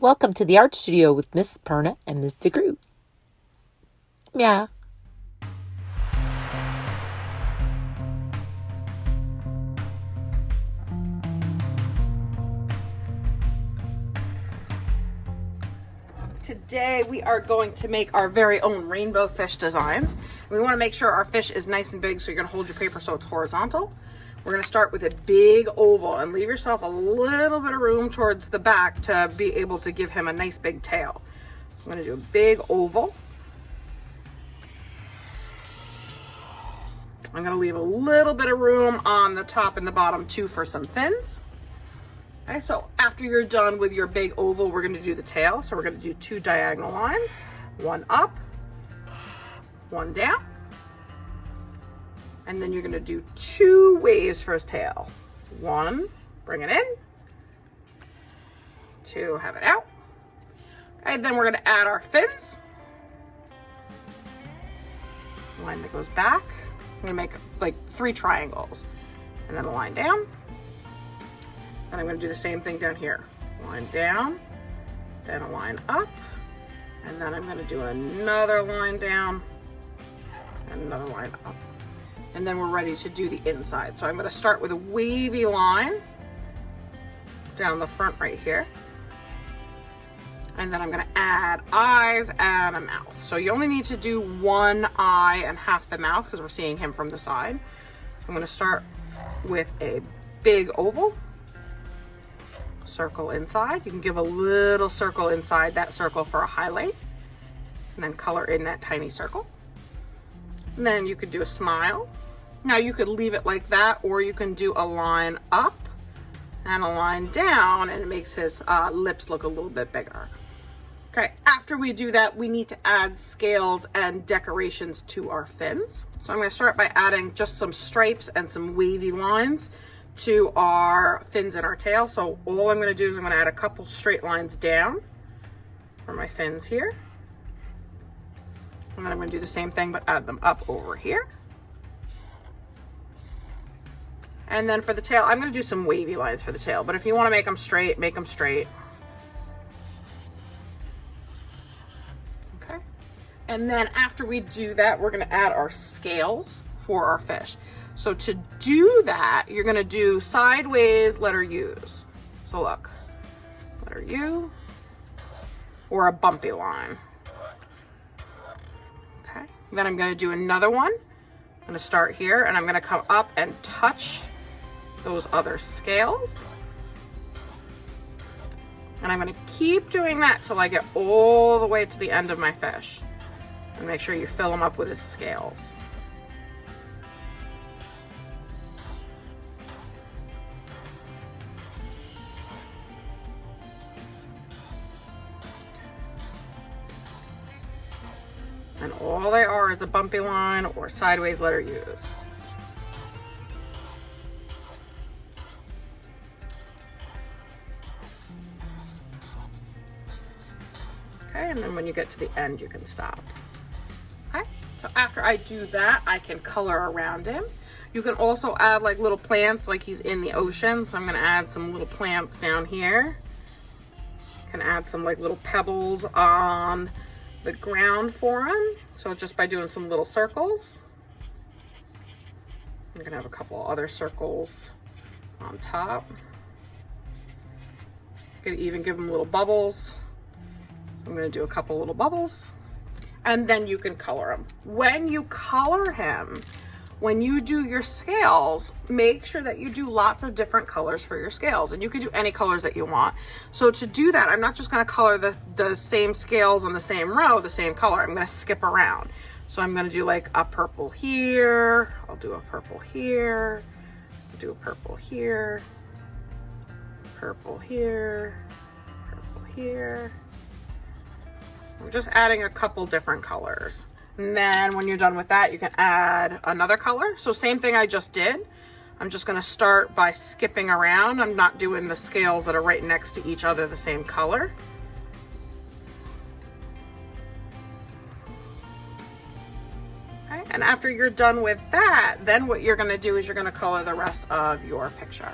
Welcome to the art studio with Miss Perna and Mr. Groot. Yeah. Today we are going to make our very own rainbow fish designs. We want to make sure our fish is nice and big, so you're going to hold your paper so it's horizontal. We're going to start with a big oval and leave yourself a little bit of room towards the back to be able to give him a nice big tail. I'm going to do a big oval. I'm going to leave a little bit of room on the top and the bottom too for some fins. Okay, so after you're done with your big oval, we're going to do the tail. So we're going to do 2 diagonal lines, one up, one down. And then you're going to do 2 waves for his tail. 1, bring it in. 2, have it out. Okay, then we're going to add our fins. Line that goes back. I'm going to make like 3 triangles. And then a line down. And I'm going to do the same thing down here. Line down, then a line up, and then I'm going to do another line down, and another line up. And then we're ready to do the inside. So I'm going to start with a wavy line down the front right here. And then I'm going to add eyes and a mouth. So you only need to do 1 eye and half the mouth because we're seeing him from the side. I'm going to start with a big oval. Circle inside. You can give a little circle inside that circle for a highlight, and then color in that tiny circle. And then you could do a smile. Now you could leave it like that, or you can do a line up and a line down, and it makes his lips look a little bit bigger. Okay, after we do that, we need to add scales and decorations to our fins. So I'm going to start by adding just some stripes and some wavy lines to our fins and our tail. So all I'm going to do is I'm going to add a couple straight lines down for my fins here. And then I'm going to do the same thing, but add them up over here. And then for the tail, I'm going to do some wavy lines for the tail, but if you want to make them straight, make them straight. Okay. And then after we do that, we're going to add our scales for our fish. So to do that, you're going to do sideways letter U's. So look, letter U or a bumpy line. Okay, then I'm going to do another one. I'm going to start here and I'm going to come up and touch those other scales. And I'm going to keep doing that till I get all the way to the end of my fish. And make sure you fill them up with his scales. And all they are is a bumpy line or sideways letter U's. Okay, and then when you get to the end, you can stop. Okay, so after I do that, I can color around him. You can also add like little plants, like he's in the ocean. So I'm gonna add some little plants down here. Can add some like little pebbles on the ground for him. So just by doing some little circles. I'm gonna have a couple other circles on top. Could even give him little bubbles. I'm gonna do a couple little bubbles. And then you can color him. When you color him, when you do your scales, make sure that you do lots of different colors for your scales, and you can do any colors that you want. So to do that, I'm not just going to color the same scales on the same row, the same color. I'm going to skip around. So I'm going to do like a purple here. I'll do a purple here. I'll do a purple here. Purple here. Purple here. I'm just adding a couple different colors. And then when you're done with that, you can add another color. So same thing I just did. I'm just gonna start by skipping around. I'm not doing the scales that are right next to each other the same color. Okay, and after you're done with that, then what you're gonna do is you're gonna color the rest of your picture.